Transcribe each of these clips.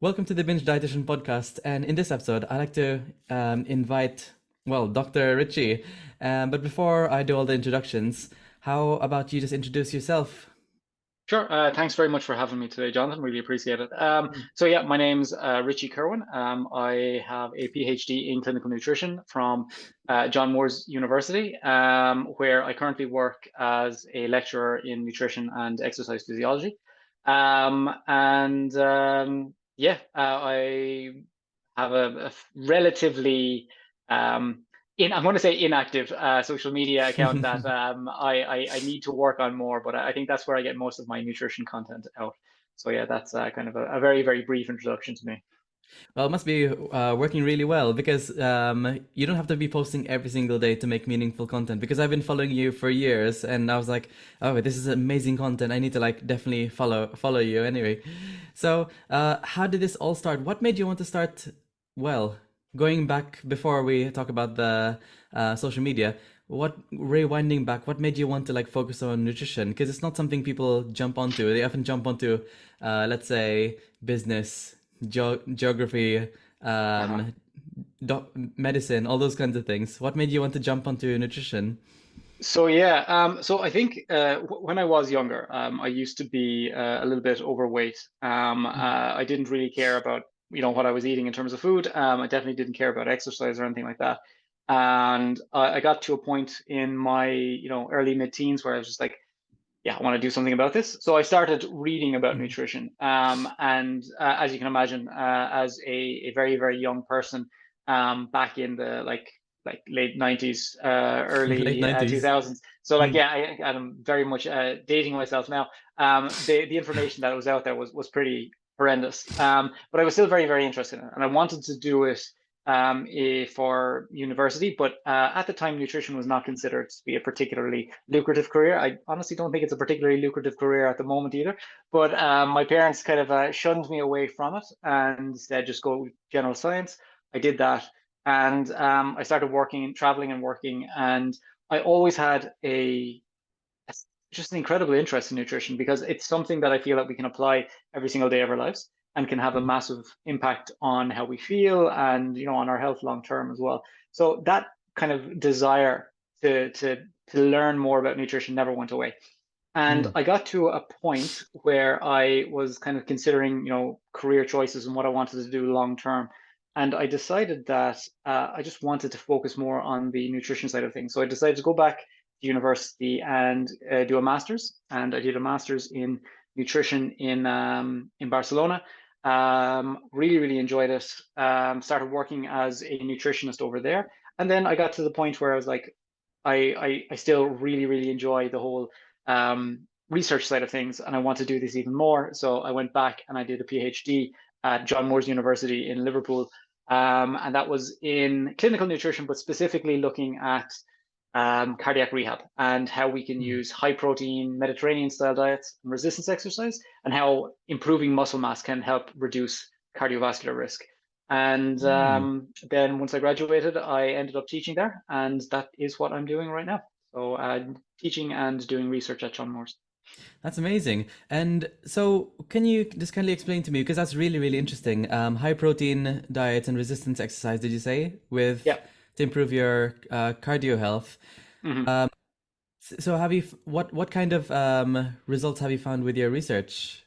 Welcome to the Binge Dietitian podcast. And in this episode, I like to invite, Dr. Richie. But before I do all the introductions, how about you just introduce yourself? Sure. Thanks very much for having me today, Jonathan. Really appreciate it. So yeah, my name's Richie Kerwin. I have a PhD in clinical nutrition from John Moores University, where I currently work as a lecturer in nutrition and exercise physiology. I have a relatively I'm going to say inactive social media account that I need to work on more, but I think that's where I get most of my nutrition content out. So yeah, that's kind of a very, very brief introduction to me. Well, it must be working really well because you don't have to be posting every single day to make meaningful content. Because I've been following you for years, and I was like, "Oh, this is amazing content. I need to like definitely follow you." Anyway, so how did this all start? What made you want to start? Well, going back before we talk about the social media, what rewinding back, what made you want to like focus on nutrition? Because it's not something people jump onto. They often jump onto, let's say, business geography, Uh-huh. um, medicine, all those kinds of things. What made you want to jump onto nutrition? So I think when I was younger, I used to be a little bit overweight. I didn't really care about what I was eating in terms of food. I definitely didn't care about exercise or anything like that. And I got to a point in my early mid-teens where I was just like, yeah, I want to do something about this. So I started reading about Mhm. nutrition. And as you can imagine, as a very, very young person, back in the like late 90s, Late early 90s. 2000s. So like, Mm. yeah, I'm very much dating myself now. The information that was out there was pretty horrendous. But I was still very, very interested in it. And I wanted to do it for university. But at the time, nutrition was not considered to be a particularly lucrative career. I honestly don't think it's a particularly lucrative career at the moment either. But my parents kind of shunned me away from it and instead just go with general science. I did that. And I started working, traveling and working. And I always had a just an incredible interest in nutrition because it's something that I feel that we can apply every single day of our lives and can have a Mm. massive impact on how we feel and on our health long term as well. So that kind of desire to learn more about nutrition never went away. And Mm. I got to a point where I was kind of considering, career choices and what I wanted to do long term. And I decided that I just wanted to focus more on the nutrition side of things. So I decided to go back to university and do a master's. And I did a master's in nutrition in Barcelona. Really, really enjoyed it. Started working as a nutritionist over there. And then I got to the point where I was like, I still really, really enjoy the whole research side of things, and I want to do this even more. So I went back and I did a PhD at John Moores University in Liverpool, and that was in clinical nutrition, but specifically looking at cardiac rehab and how we can Mm. use high protein Mediterranean style diets and resistance exercise, and how improving muscle mass can help reduce cardiovascular risk. And Mm. then once I graduated, I ended up teaching there, and that is what I'm doing right now. So teaching and doing research at John Moores. That's amazing. And so, can you just kindly explain to me, because that's really, really interesting. High protein diets and resistance exercise, did you say, with Yeah. to improve your cardio health? Mhm. Um, so, what kind of results have you found with your research?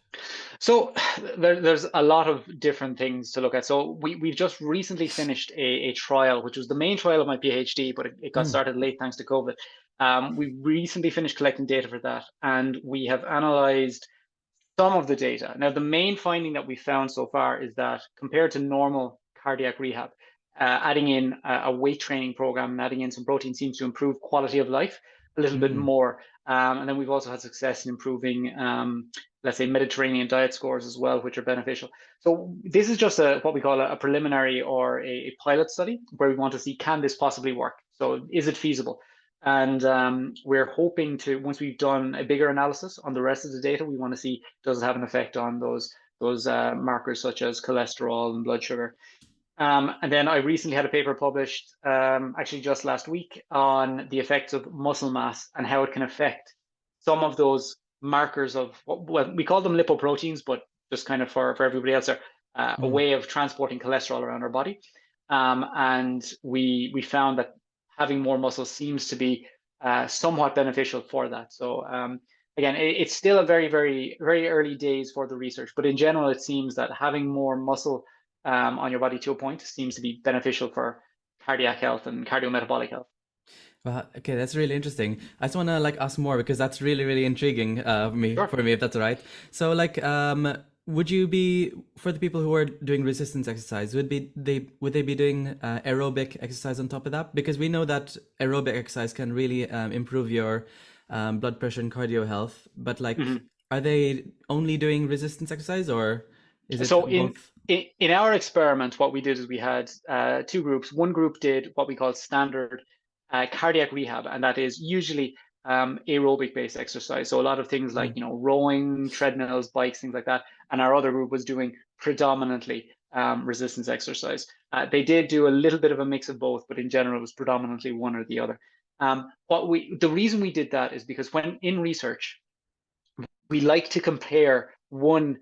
So there's a lot of different things to look at. So we've just recently finished a trial, which was the main trial of my PhD, but it got Mm. started late thanks to COVID. We recently finished collecting data for that, and we have analyzed some of the data. Now, the main finding that we found so far is that compared to normal cardiac rehab, adding in a weight training program and adding in some protein seems to improve quality of life a little bit Mm. more. And then we've also had success in improving, let's say, Mediterranean diet scores as well, which are beneficial. So this is just what we call a preliminary or a pilot study where we want to see, can this possibly work? So is it feasible? And we're hoping to, once we've done a bigger analysis on the rest of the data, we want to see, does it have an effect on those markers such as cholesterol and blood sugar. And then I recently had a paper published, actually just last week, on the effects of muscle mass and how it can affect some of those markers of, well, we call them lipoproteins, but just kind of for everybody else, are a way of transporting cholesterol around our body. And we found that having more muscle seems to be somewhat beneficial for that. So again, it's still a very, very, very early days for the research, but in general, it seems that having more muscle on your body to a point seems to be beneficial for cardiac health and cardiometabolic health. Okay, that's really interesting. I just want to like ask more because that's really, really intriguing Sure. for me, if that's all right. So, like, would you be for the people who are doing resistance exercise? Would they be doing aerobic exercise on top of that? Because we know that aerobic exercise can really improve your blood pressure and cardio health. But like, Mhm. are they only doing resistance exercise, or is it So both? in our experiment, what we did is we had two groups. One group did what we call standard cardiac rehab, and that is usually aerobic based exercise. So a lot of things like Mm, rowing, treadmills, bikes, things like that. And our other group was doing predominantly resistance exercise. They did do a little bit of a mix of both, but in general, it was predominantly one or the other. The reason we did that is because when in research, we like to compare one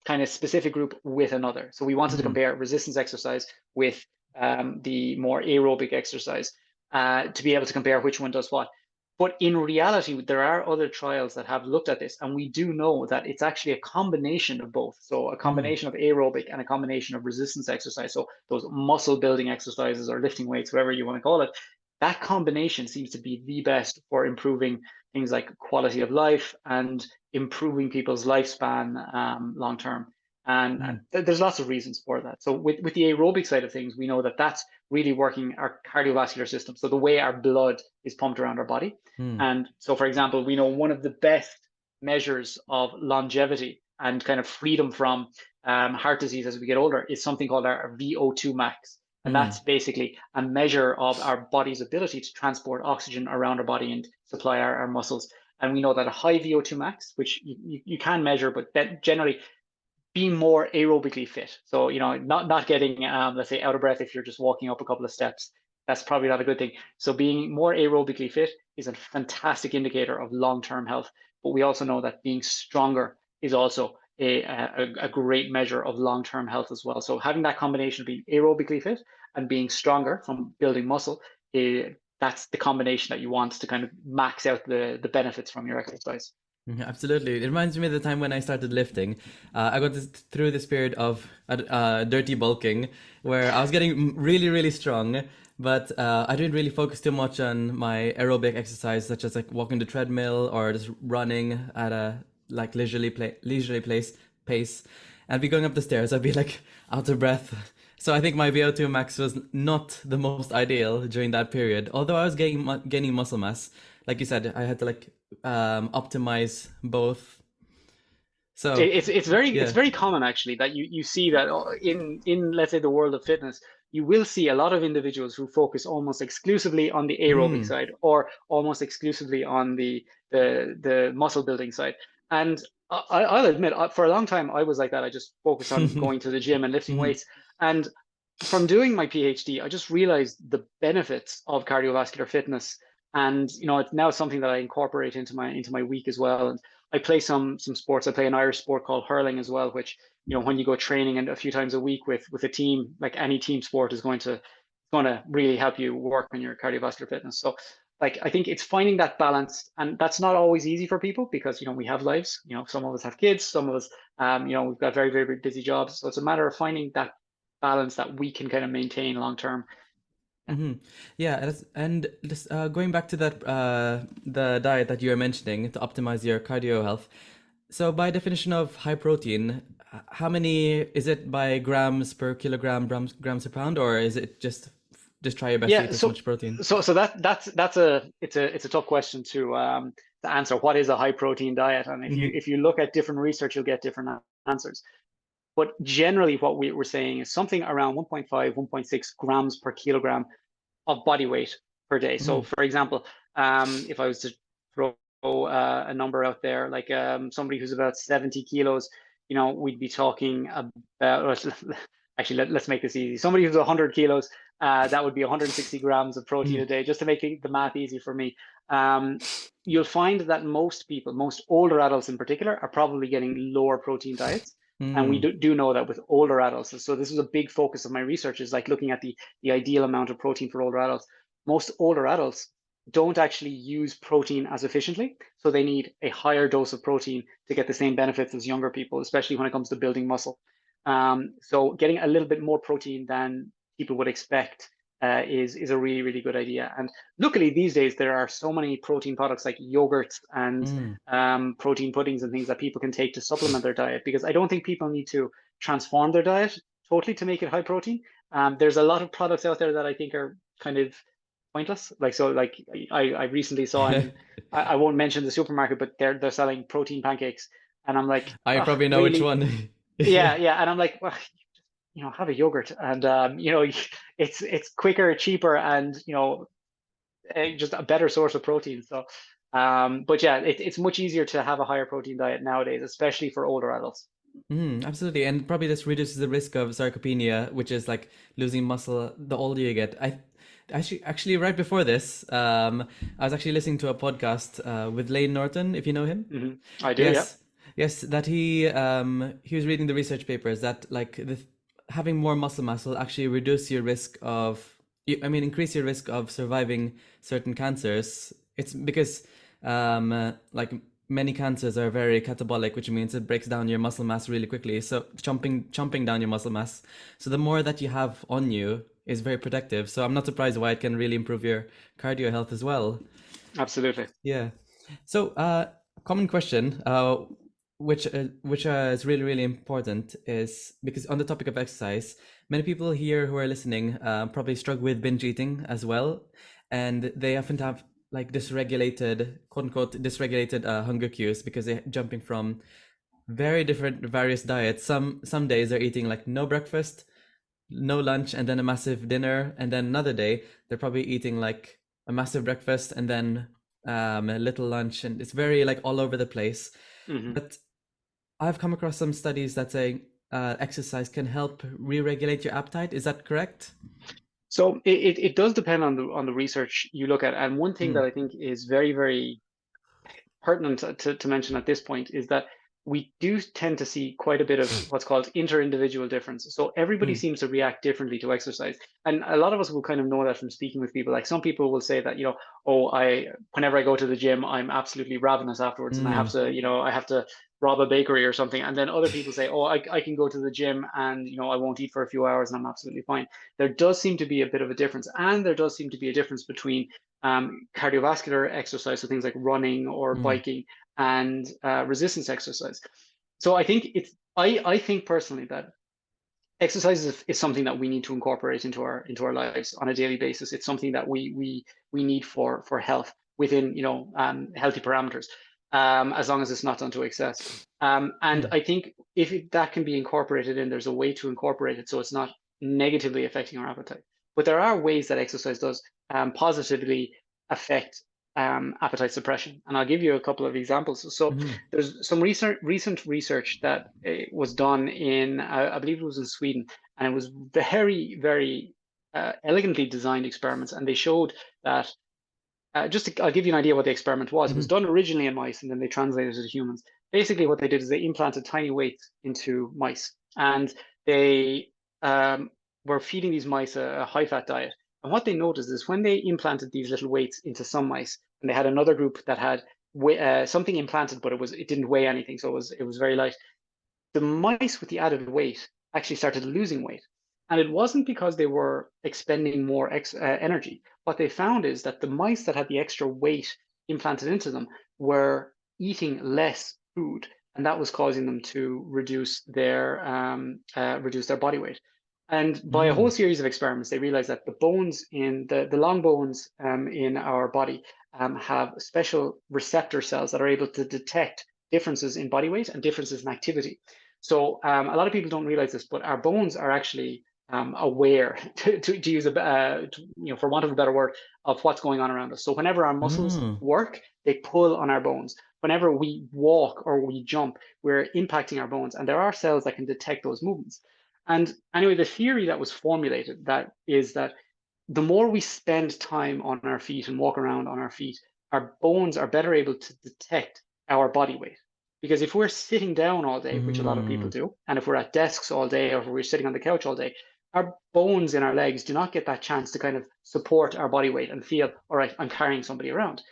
kind of specific group with another. So we wanted to mm, compare resistance exercise with the more aerobic exercise to be able to compare which one does what. But in reality, there are other trials that have looked at this, and we do know that it's actually a combination of both. So a mm, combination of aerobic and a combination of resistance exercise. So those muscle building exercises or lifting weights, whatever you want to call it, that combination seems to be the best for improving things like quality of life and improving people's lifespan long term. And mm, there's lots of reasons for that. So with the aerobic side of things, we know that that's really working our cardiovascular system. So the way our blood is pumped around our body. mm, And so, for example, we know one of the best measures of longevity and kind of freedom from heart disease as we get older is something called our VO2 max. And mm. that's basically a measure of our body's ability to transport oxygen around our body and supply our muscles. And we know that a high VO2 max, which you can measure, but that generally being more aerobically fit. So, not getting, let's say, out of breath if you're just walking up a couple of steps. That's probably not a good thing. So being more aerobically fit is a fantastic indicator of long-term health. But we also know that being stronger is also a great measure of long-term health as well. So having that combination of being aerobically fit and being stronger from building muscle, that's the combination that you want to kind of max out the benefits from your exercise. Mhm, absolutely. It reminds me of the time when I started lifting. I got through this period of dirty bulking where I was getting really, really strong, but I didn't really focus too much on my aerobic exercise, such as like walking the treadmill or just running at a like leisurely pace. I'd be going up the stairs. I'd be like out of breath. So I think my VO2 max was not the most ideal during that period. Although I was gaining muscle mass, like you said, I had to like optimize both. So It's yeah. very common actually that you see that in let's say the world of fitness, you will see a lot of individuals who focus almost exclusively on the aerobic Mm. side or almost exclusively on the muscle building side. And I'll admit, for a long time I was like that. I just focused on going to the gym and lifting Mhm. weights. And from doing my PhD, I just realized the benefits of cardiovascular fitness, and it's now something that I incorporate into my week as well. And I play some sports. I play an Irish sport called hurling as well, which when you go training and a few times a week with a team, like any team sport is going to really help you work on your cardiovascular fitness. So like I think it's finding that balance, and that's not always easy for people because we have lives. Some of us have kids, some of us we've got very, very, very busy jobs. So it's a matter of finding that balance that we can kind of maintain long term. Yeah. Hmm. Yeah, and just going back to that the diet that you were mentioning to optimize your cardio health. So by definition of high protein, how many is it by grams per kilogram, grams per pound, or is it just try your best to Yeah, eat as so much protein? so that's it's a tough question to answer. What is a high protein diet? And Hmm. if you look at different research, you'll get different answers. But generally, what we're saying is something around 1.5, 1.6 grams per kilogram of body weight per day. So, Hmm. for example, if I was to throw a number out there, like somebody who's about 70 kilos, we'd be talking about, actually, let's make this easy. Somebody who's 100 kilos, that would be 160 grams of protein Hmm. a day, just to make the math easy for me. Um, you'll find that most people, most older adults in particular, are probably getting lower protein diets. And we Mm. do know that with older adults, so this is a big focus of my research, is like looking at the ideal amount of protein for older adults. Most older adults don't actually use protein as efficiently, so they need a higher dose of protein to get the same benefits as younger people, especially when it comes to building muscle. So getting a little bit more protein than people would expect is a really, really good idea. And luckily these days there are so many protein products like yogurts and Mm. protein puddings and things that people can take to supplement their diet, because I don't think people need to transform their diet totally to make it high protein. There's a lot of products out there that I think are kind of pointless. Like, so like I recently saw in, I won't mention the supermarket, but they're selling protein pancakes, and I'm like, I oh, probably know which really? one. Yeah, yeah. And I'm like, well, have a yogurt, and it's quicker, cheaper, and just a better source of protein. So, but yeah, it's much easier to have a higher protein diet nowadays, especially for older adults. Absolutely, and probably this reduces the risk of sarcopenia, which is like losing muscle the older you get. I actually right before this, I was actually listening to a podcast with Lane Norton, if you know him. I do, yeah. Yes, yes, that he was reading the research papers that like having more muscle mass will actually reduce your risk of, I mean, increase your risk of surviving certain cancers. It's because like many cancers are very catabolic, which means it breaks down your muscle mass really quickly. So chomping down your muscle mass. So the more that you have on you is very protective. So I'm not surprised why it can really improve your cardio health as well. Absolutely. Yeah. So, common question, which is really really important, is because on the topic of exercise, many people here who are listening probably struggle with binge eating as well, and they often have like dysregulated, quote unquote, dysregulated hunger cues because they're jumping from very different various diets. Some days they're eating like no breakfast, no lunch, and then a massive dinner, and then another day they're probably eating like a massive breakfast and then a little lunch, and it's very like all over the place. hmm But I've come across some studies that say exercise can help re-regulate your appetite. Is that correct? So it does depend on the research you look at. And one thing that Mm, I think is very, very pertinent to mention at this point is that we do tend to see quite a bit of what's called inter-individual difference. So everybody mm, seems to react differently to exercise. And a lot of us will kind of know that from speaking with people. Like some people will say that, oh, whenever I go to the gym, I'm absolutely ravenous afterwards and I have mm, to, I have to rob a bakery or something. And then other people say, oh, I can go to the gym and, I won't eat for a few hours and I'm absolutely fine. There does seem to be a bit of a difference. And there does seem to be a difference between cardiovascular exercise, so things like running or mm, biking, and resistance exercise. So I think I think personally that exercise is something that we need to incorporate into our lives on a daily basis. It's something that we need for health within healthy parameters, as long as it's not done to excess. And mm, I think if that can be incorporated in, there's a way to incorporate it so it's not negatively affecting our appetite. But there are ways that exercise does positively affect appetite suppression, and I'll give you a couple of examples. So mm, there's some recent research that was done in, I believe it was in Sweden, and it was very, very elegantly designed experiments. And they showed that, I'll give you an idea what the experiment was. It was mm, done originally in mice, and then they translated it to humans. Basically, what they did is they implanted tiny weights into mice, and they were feeding these mice a high-fat diet. And what they noticed is when they implanted these little weights into some mice, and they had another group that had something implanted, but it didn't weigh anything, so it was very light. The mice with the added weight actually started losing weight. And it wasn't because they were expending more energy. What they found is that the mice that had the extra weight implanted into them were eating less food, and that was causing them to reduce their body weight. And by a whole mm, series of experiments, they realized that the bones in the long bones in our body have special receptor cells that are able to detect differences in body weight and differences in activity. So a lot of people don't realize this, but our bones are actually aware, to use for want of a better word, of what's going on around us. So whenever our muscles mm, work, they pull on our bones. Whenever we walk or we jump, we're impacting our bones, and there are cells that can detect those movements. And anyway, the theory that was formulated that is that the more we spend time on our feet and walk around on our feet, our bones are better able to detect our body weight. Because if we're sitting down all day, which a lot of people Mm. do, and if we're at desks all day, or if we're sitting on the couch all day, our bones in our legs do not get that chance to kind of support our body weight and feel, all right, I'm carrying somebody around.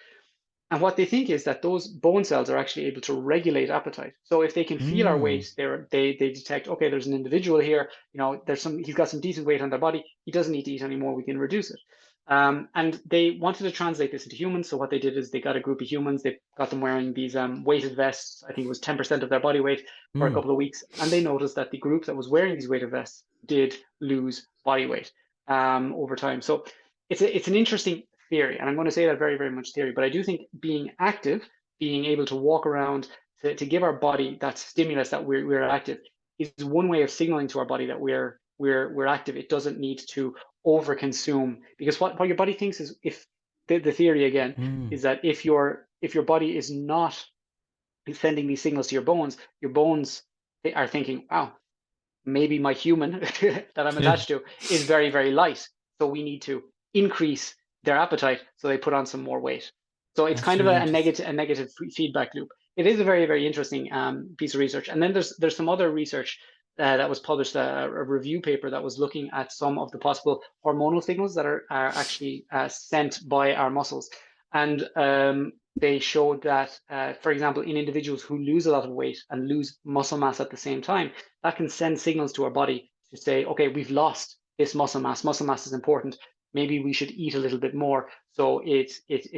And what they think is that those bone cells are actually able to regulate appetite. So if they can feel our Mm. weight, they detect, okay, there's an individual here, he's got some decent weight on their body. He doesn't need to eat anymore. We can reduce it. And they wanted to translate this into humans. So what they did is they got a group of humans, they got them wearing these weighted vests. I think it was 10% of their body weight for a Mm. couple of weeks. And they noticed that the group that was wearing these weighted vests did lose body weight over time. So it's an interesting theory, and I'm going to say that very, very much theory, but I do think being active, being able to walk around, to give our body that stimulus that we're active, is one way of signaling to our body that we're active. It doesn't need to overconsume, because what your body thinks is, if the theory again Mm. is that if your body is not sending these signals to your bones, they are thinking, wow, maybe my human that I'm attached to is very, very light. So we need to increase their appetite so they put on some more weight. So it's That's kind of really a interesting. negative feedback loop. It is a very, very interesting piece of research. And then there's some other research that was published, a review paper that was looking at some of the possible hormonal signals that are actually sent by our muscles. And they showed that, for example, in individuals who lose a lot of weight and lose muscle mass at the same time, that can send signals to our body to say, okay, we've lost this muscle mass. Muscle mass is important. Maybe we should eat a little bit more. So it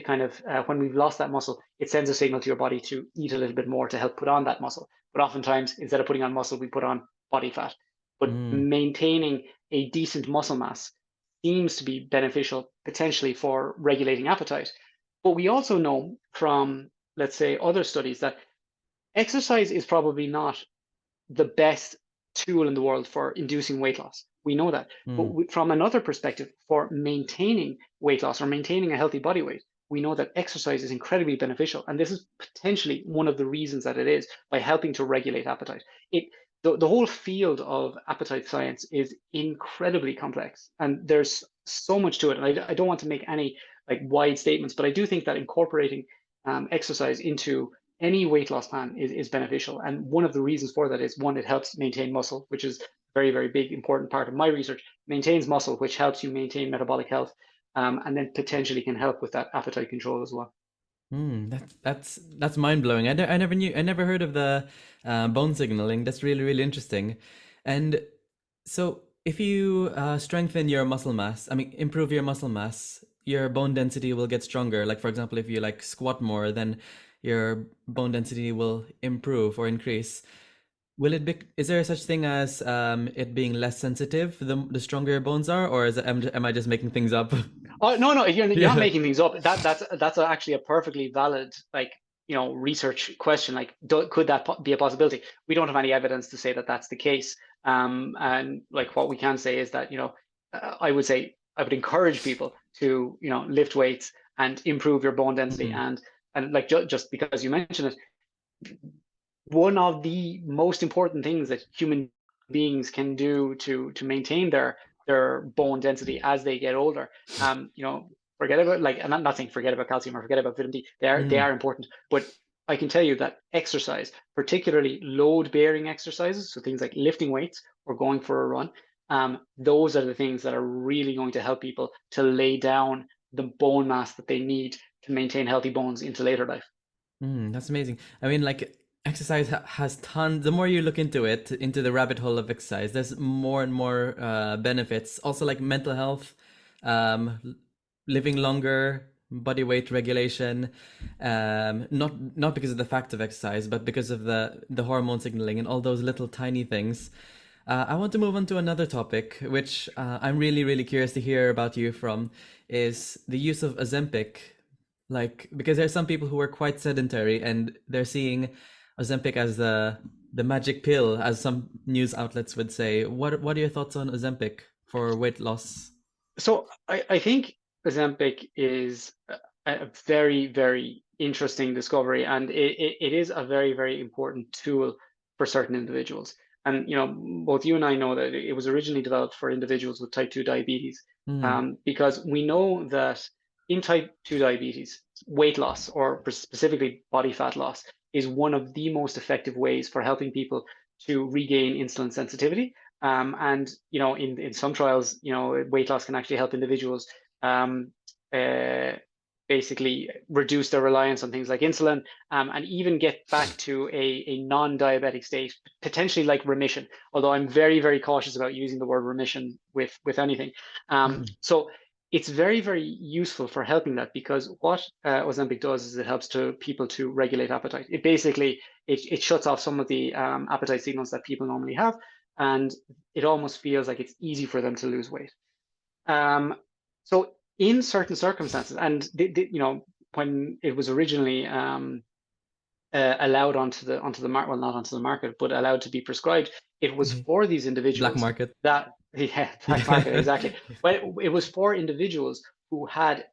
kind of, when we've lost that muscle, it sends a signal to your body to eat a little bit more to help put on that muscle. But oftentimes, instead of putting on muscle, we put on body fat. But Mm. maintaining a decent muscle mass seems to be beneficial potentially for regulating appetite. But we also know from, let's say, other studies that exercise is probably not the best tool in the world for inducing weight loss. We know that. But Mm. from another perspective, for maintaining weight loss or maintaining a healthy body weight, we know that exercise is incredibly beneficial. And this is potentially one of the reasons that it is, by helping to regulate appetite. The whole field of appetite science is incredibly complex, and there's so much to it. And I don't want to make any like wide statements, but I do think that incorporating exercise into any weight loss plan is beneficial. And one of the reasons for that is, one, it helps maintain muscle, which is a very, very big, important part of my research. Maintains muscle, which helps you maintain metabolic health, and then potentially can help with that appetite control as well. Mm. That's mind blowing. I never knew. I never heard of the bone signaling. That's really really interesting. And so, if you strengthen your muscle mass, I mean, improve your muscle mass, your bone density will get stronger. Like, for example, if you like squat more, then your bone density will improve or increase. Will it be, is there such thing as it being less sensitive the stronger your bones are, or am I just making things up? Oh, no, no, you're not Yeah. making things up. That's actually a perfectly valid, like, research question. Like, could that be a possibility? We don't have any evidence to say that that's the case. And like, what we can say is that, I would say, I would encourage people to, lift weights and improve your bone density. Mm. And like, just because you mentioned it, one of the most important things that human beings can do to maintain their bone density as they get older. Forget about, like, I'm not saying forget about calcium or forget about vitamin D. They are Mm. important, but I can tell you that exercise, particularly load bearing exercises, so things like lifting weights or going for a run, those are the things that are really going to help people to lay down the bone mass that they need to maintain healthy bones into later life. Mm, that's amazing. I mean, like, exercise has tons. The more you look into it, into the rabbit hole of exercise, there's more and more benefits. Also, like mental health, um, living longer, body weight regulation. Not because of the fact of exercise, but because of the hormone signaling and all those little tiny things. I want to move on to another topic, which I'm really, really curious to hear about you from, is the use of Ozempic. Like, because there's some people who are quite sedentary and they're seeing Ozempic as the magic pill, as some news outlets would say. What are your thoughts on Ozempic for weight loss? So I think Ozempic is a very, very interesting discovery, and it is a very, very important tool for certain individuals. And both you and I know that it was originally developed for individuals with type 2 diabetes, Mm. because we know that in type 2 diabetes, weight loss, or specifically body fat loss, is one of the most effective ways for helping people to regain insulin sensitivity. And in some trials, weight loss can actually help individuals um, uh, basically reduce their reliance on things like insulin, and even get back to a non-diabetic state, potentially like remission. Although I'm very, very cautious about using the word remission with anything. So it's very, very useful for helping that, because what Ozempic does is it helps to people to regulate appetite. It basically it shuts off some of the appetite signals that people normally have, and it almost feels like it's easy for them to lose weight. Um, so in certain circumstances, and when it was originally allowed onto the market, well, not onto the market, but allowed to be prescribed, it was for these Black individuals market. that, yeah, black market, Yeah. exactly. But it was for individuals who had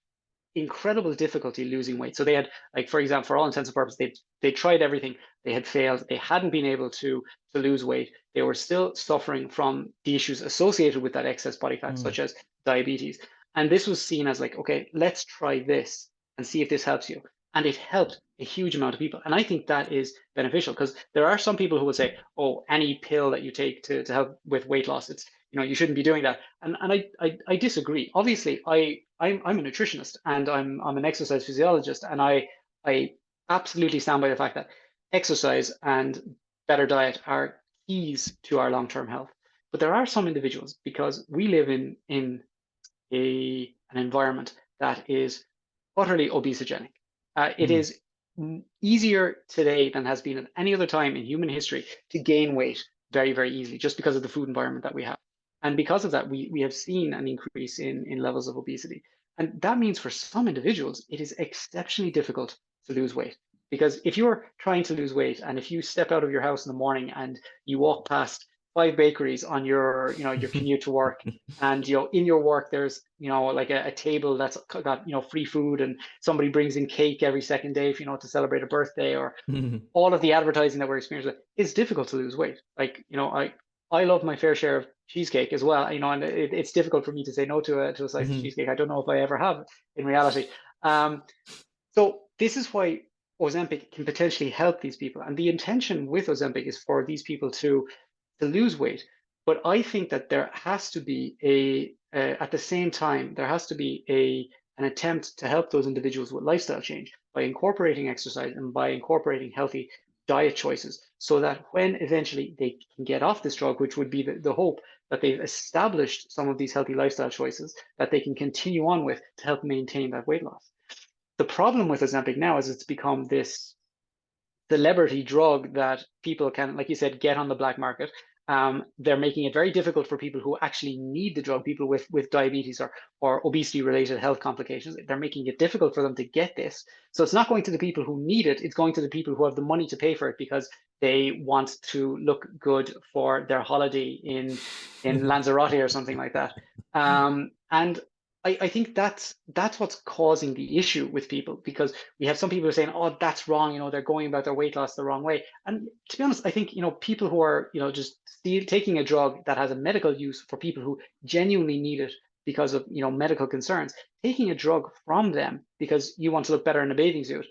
incredible difficulty losing weight. So they had, like, for example, for all intents and purposes, they tried everything. They had failed. They hadn't been able to lose weight. They were still suffering from the issues associated with that excess body fat, Mm. such as diabetes. And this was seen as like, okay, let's try this and see if this helps you. And it helped a huge amount of people. And I think that is beneficial, because there are some people who will say, oh, any pill that you take to help with weight loss, it's, you shouldn't be doing that. And I disagree. Obviously, I'm a nutritionist and I'm an exercise physiologist, and I absolutely stand by the fact that exercise and better diet are keys to our long-term health. But there are some individuals, because we live in an environment that is utterly obesogenic. It Mm. is easier today than has been at any other time in human history to gain weight very, very easily, just because of the food environment that we have. And because of that, we have seen an increase in levels of obesity. And that means for some individuals, it is exceptionally difficult to lose weight. Because if you're trying to lose weight, and if you step out of your house in the morning and you walk past 5 bakeries on your commute to work, and in your work there's like a table that's got free food, and somebody brings in cake every second day to celebrate a birthday, or all of the advertising that we're experiencing, it's difficult to lose weight. Like, I love my fair share of cheesecake as well, and it's difficult for me to say no to a slice of cheesecake. I don't know if I ever have in reality. um, so this is why Ozempic can potentially help these people, and the intention with Ozempic is for these people to lose weight. But I think that there has to be at the same time, there has to be an attempt to help those individuals with lifestyle change by incorporating exercise and by incorporating healthy diet choices, so that when eventually they can get off this drug, which would be the hope, that they've established some of these healthy lifestyle choices that they can continue on with to help maintain that weight loss. The problem with Ozempic now is it's become this celebrity drug that people can, like you said, get on the black market. They're making it very difficult for people who actually need the drug, people with diabetes or obesity related health complications. They're making it difficult for them to get this. So it's not going to the people who need it, it's going to the people who have the money to pay for it because they want to look good for their holiday in Lanzarote or something like that. And I think that's what's causing the issue with people, because we have some people who are saying, oh, that's wrong, they're going about their weight loss the wrong way. And to be honest, I think people who are just taking a drug that has a medical use for people who genuinely need it because of medical concerns, taking a drug from them because you want to look better in a bathing suit,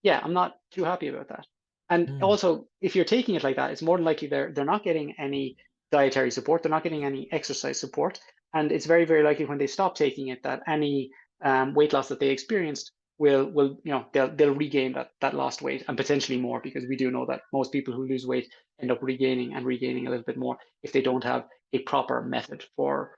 yeah, I'm not too happy about that. And Mm. also, if you're taking it like that, it's more than likely they're not getting any dietary support, they're not getting any exercise support, and it's very, very likely when they stop taking it that any weight loss that they experienced will they'll regain that lost weight, and potentially more, because we do know that most people who lose weight end up regaining a little bit more if they don't have a proper method for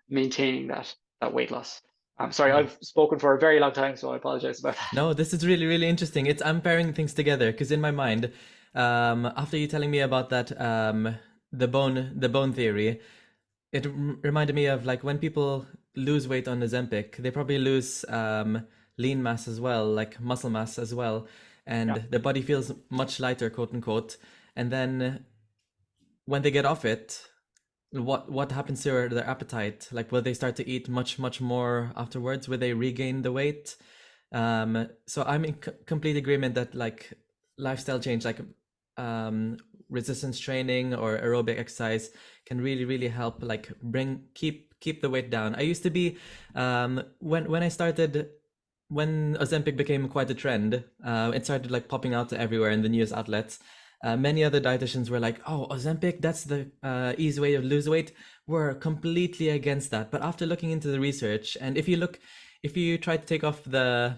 maintaining that weight loss. I'm sorry, Mm. I've spoken for a very long time, so I apologize about that. No, this is really, really interesting. I'm pairing things together because in my mind, after you telling me about that, the bone theory, it reminded me of like when people lose weight on Ozempic, they probably lose lean mass as well, like muscle mass as well, and Yeah. the body feels much lighter, quote unquote. And then when they get off it, what happens to their appetite? Like, will they start to eat much, much more afterwards? Will they regain the weight? So I'm in complete agreement that like lifestyle change, like resistance training or aerobic exercise, can really, really help. Like keep the weight down. I used to be when I started when Ozempic became quite a trend, it started like popping out everywhere in the news outlets. Many other dietitians were like, "Oh, Ozempic, that's the easy way to lose weight." We're completely against that. But after looking into the research, and if you try to take off the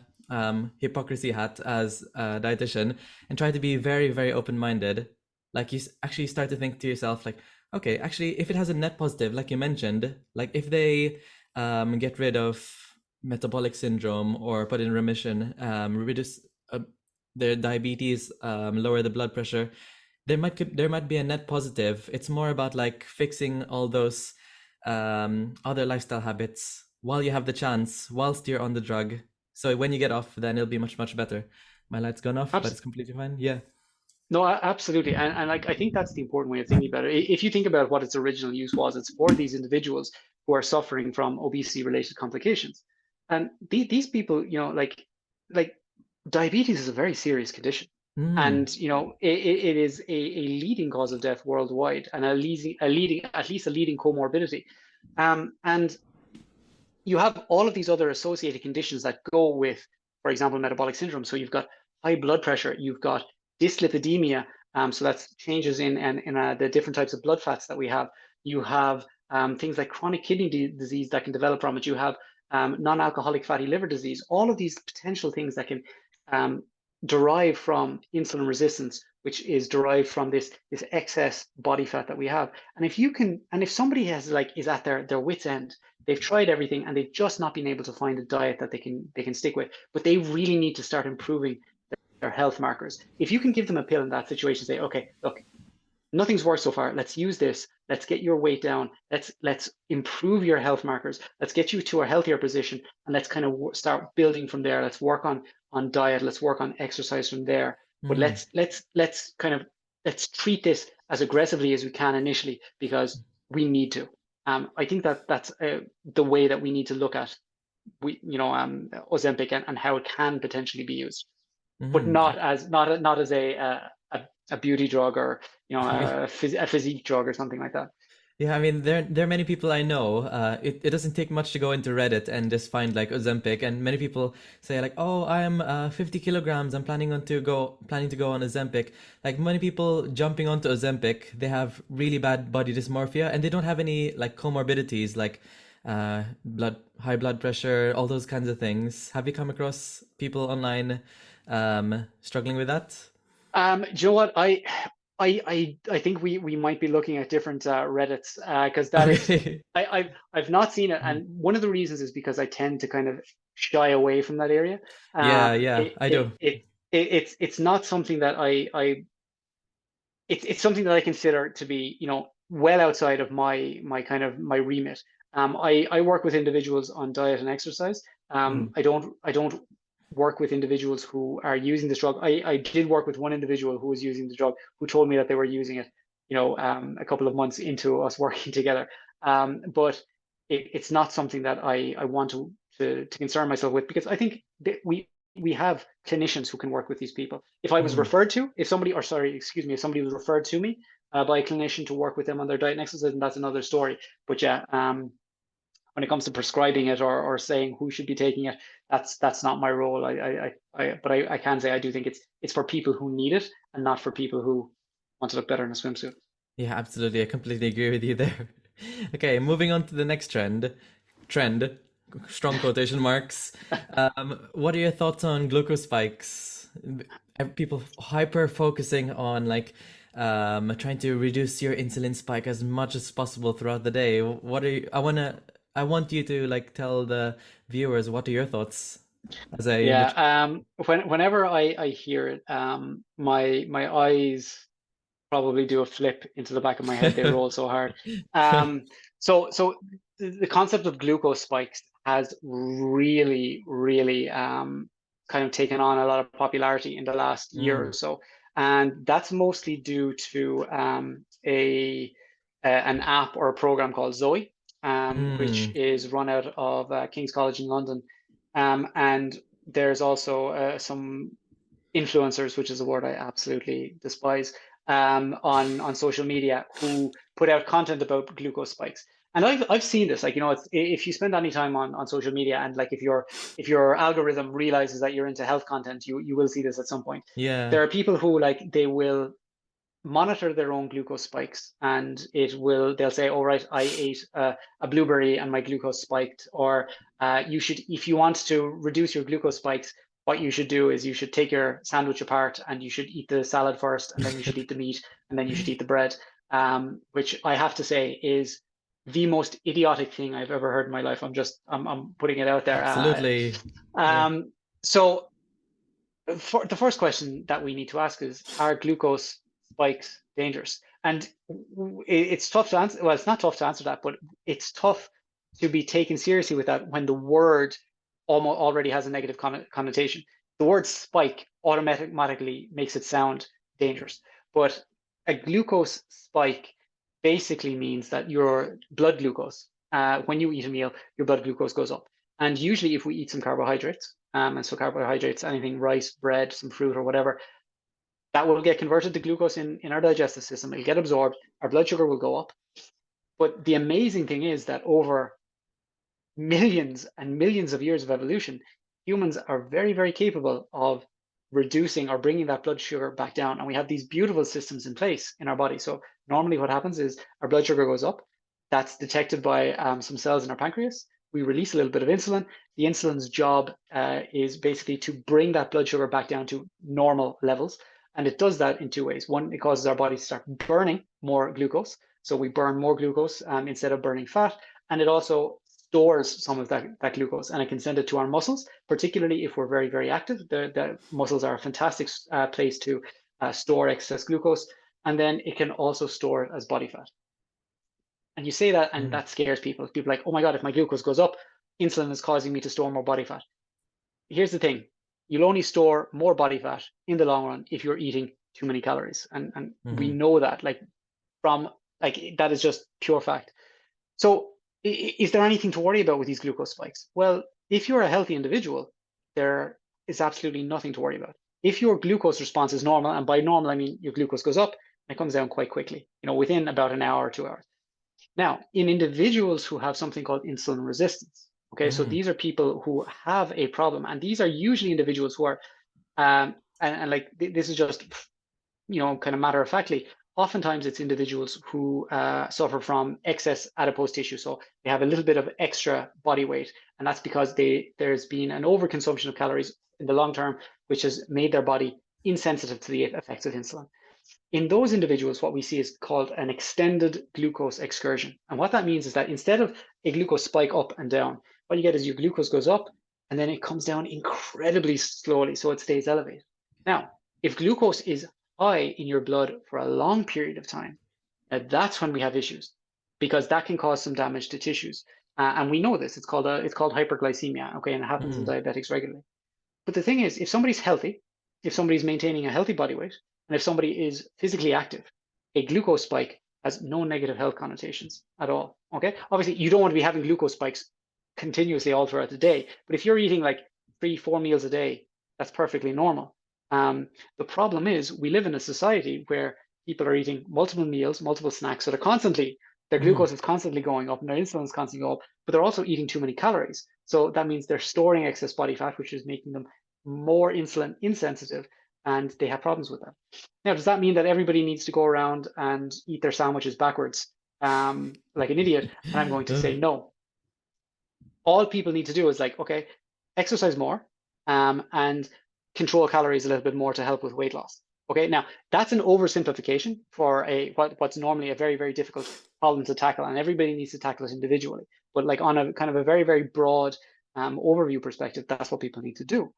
hypocrisy hat as a dietitian and try to be very, very open-minded, like actually start to think to yourself, like, okay, actually, if it has a net positive, like you mentioned, like if they get rid of metabolic syndrome or put in remission, reduce their diabetes, lower the blood pressure, there might be a net positive. It's more about like fixing all those other lifestyle habits while you have the chance, whilst you're on the drug. So when you get off, then it'll be much, much better. My light's gone off, but it's completely fine. Yeah. No, absolutely. And like I think that's the important way of thinking about it. If you think about what its original use was, it's for these individuals who are suffering from obesity related complications. And these people, like diabetes is a very serious condition. Mm. And it is a leading cause of death worldwide and at least a leading comorbidity. And you have all of these other associated conditions that go with, for example, metabolic syndrome. So you've got high blood pressure, you've got dyslipidemia, so that's changes in the different types of blood fats that we have. You have things like chronic kidney disease that can develop from it. You have non-alcoholic fatty liver disease. All of these potential things that can um, derive from insulin resistance, which is derived from this excess body fat that we have. And if somebody is at their wits end, they've tried everything and they've just not been able to find a diet that they can stick with, but they really need to start improving their health markers. If you can give them a pill in that situation, say, okay, look, nothing's worked so far. Let's use this. Let's get your weight down. Let's improve your health markers. Let's get you to a healthier position, and let's kind of start building from there. Let's work on diet. Let's work on exercise from there. But Mm. let's treat this as aggressively as we can initially because we need to. I think that's the way that we need to look at Ozempic and how it can potentially be used, but Mm. not as a beauty drug or a physique drug or something like that. Yeah, I mean, there are many people I know. It doesn't take much to go into Reddit and just find like Ozempic, and many people say like, "Oh, I'm 50 kilograms. I'm planning to go on Ozempic." Like many people jumping onto Ozempic, they have really bad body dysmorphia, and they don't have any like comorbidities like high blood pressure, all those kinds of things. Have you come across people online struggling with that? Do you know what I think we might be looking at different Reddits because that is Okay. I've not seen it, and one of the reasons is because I tend to kind of shy away from that area. Yeah, Um, yeah, it, I it, do. it, it's not something that it's something that I consider to be, well outside of my remit. I work with individuals on diet and exercise. Mm. I don't work with individuals who are using this drug. I did work with one individual who was using the drug who told me that they were using it, a couple of months into us working together. But it's not something that I want to concern myself with because I think that we have clinicians who can work with these people. Mm. If somebody, or sorry, excuse me, if somebody was referred to me by a clinician to work with them on their diet and exercise, and that's another story. But yeah, when it comes to prescribing it or saying who should be taking it, that's not my role. But I can say I do think it's for people who need it and not for people who want to look better in a swimsuit. Yeah, absolutely. I completely agree with you there. Okay, moving on to the next trend, strong quotation marks. What are your thoughts on glucose spikes? People hyper focusing on like trying to reduce your insulin spike as much as possible throughout the day. What are you, I want you to like tell the viewers what are your thoughts as a Yeah. Whenever I hear it, my eyes probably do a flip into the back of my head. They roll so hard. Um, so the concept of glucose spikes has really, really kind of taken on a lot of popularity in the last year Mm, or so, and that's mostly due to an app or a program called Zoe, which mm, is run out of King's College in London, and there's also some influencers, which is a word I absolutely despise, on social media who put out content about glucose spikes. And I've seen this, like, it's, if you spend any time on social media, and like if your algorithm realizes that you're into health content, you will see this at some point. Yeah. There are people who, like, they will monitor their own glucose spikes, and they'll say, all right, I ate a blueberry and my glucose spiked. Or you should, if you want to reduce your glucose spikes, what you should do is you should take your sandwich apart and you should eat the salad first, and then you should eat the meat, and then you should eat the bread. Which I have to say is the most idiotic thing I've ever heard in my life. I'm putting it out there. Absolutely. Yeah. So for the first question that we need to ask is, are glucose spikes dangerous? And it's tough to answer. Well, it's not tough to answer that, but it's tough to be taken seriously with that when the word almost already has a negative connotation. The word spike automatically makes it sound dangerous. But a glucose spike basically means that your blood glucose, when you eat a meal, your blood glucose goes up. And usually if we eat some carbohydrates, and so carbohydrates, anything, rice, bread, some fruit or whatever, that will get converted to glucose in our digestive system. It'll get absorbed. Our blood sugar will go up. But the amazing thing is that over millions and millions of years of evolution, humans are very, very capable of reducing or bringing that blood sugar back down. And we have these beautiful systems in place in our body. So normally what happens is our blood sugar goes up. That's detected by some cells in our pancreas. We release a little bit of insulin. The insulin's job is basically to bring that blood sugar back down to normal levels. And it does that in two ways. One, it causes our body to start burning more glucose. So we burn more glucose instead of burning fat. And it also stores some of that glucose, and it can send it to our muscles, particularly if we're very, very active. The muscles are a fantastic place to store excess glucose. And then it can also store it as body fat. And you say that, and Mm. that scares people. People are like, oh my God, if my glucose goes up, insulin is causing me to store more body fat. Here's the thing. You'll only store more body fat in the long run if you're eating too many calories. And we Hmm. know that, that is just pure fact. So is there anything to worry about with these glucose spikes? Well, if you're a healthy individual, there is absolutely nothing to worry about. If your glucose response is normal, and by normal, I mean your glucose goes up and it comes down quite quickly, within about an hour or 2 hours. Now, in individuals who have something called insulin resistance, okay, so Mm. these are people who have a problem, and these are usually individuals who are, and like this is just, kind of matter of factly, oftentimes it's individuals who suffer from excess adipose tissue. So they have a little bit of extra body weight, and that's because there's been an overconsumption of calories in the long term, which has made their body insensitive to the effects of insulin. In those individuals, what we see is called an extended glucose excursion. And what that means is that instead of a glucose spike up and down, what you get is your glucose goes up and then it comes down incredibly slowly, so it stays elevated. Now, if glucose is high in your blood for a long period of time, that's when we have issues, because that can cause some damage to tissues. And we know this. It's called hyperglycemia. Okay, and it happens in Mm. diabetics regularly. But the thing is, if somebody's healthy, if somebody's maintaining a healthy body weight, and if somebody is physically active, a glucose spike has no negative health connotations at all. Okay, obviously you don't want to be having glucose spikes continuously all throughout the day, but if you're eating like 3, 4 meals a day, that's perfectly normal. The problem is we live in a society where people are eating multiple meals, multiple snacks, so their Mm. glucose is constantly going up and their insulin is constantly going up, but they're also eating too many calories. So that means they're storing excess body fat, which is making them more insulin insensitive, and they have problems with that. Now, does that mean that everybody needs to go around and eat their sandwiches backwards, like an idiot? And I'm going to say Ugh. no. All people need to do is, like, okay, exercise more, and control calories a little bit more to help with weight loss. Okay, now that's an oversimplification for what's normally a very, very difficult problem to tackle, and everybody needs to tackle it individually. But like on a kind of a very, very broad overview perspective, that's what people need to do.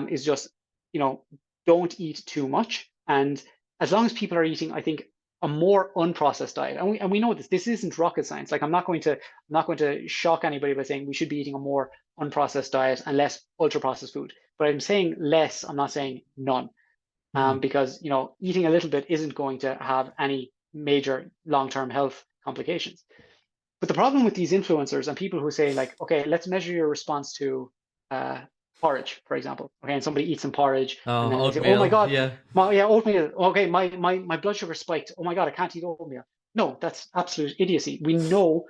Is just, you know, don't eat too much, and as long as people are eating, I think, a more unprocessed diet, and we know this. This isn't rocket science. Like, I'm not going to shock anybody by saying we should be eating a more unprocessed diet and less ultra processed food. But I'm saying less. I'm not saying none, Mm. because eating a little bit isn't going to have any major long-term health complications. But the problem with these influencers and people who say, like, okay, let's measure your response to uh, porridge, for example. Okay, and somebody eats some porridge, and Oh, then they say, oh my oatmeal. God, Yeah. yeah, oatmeal. Okay, my blood sugar spiked. Oh my God, I can't eat oatmeal. No, that's absolute idiocy. We know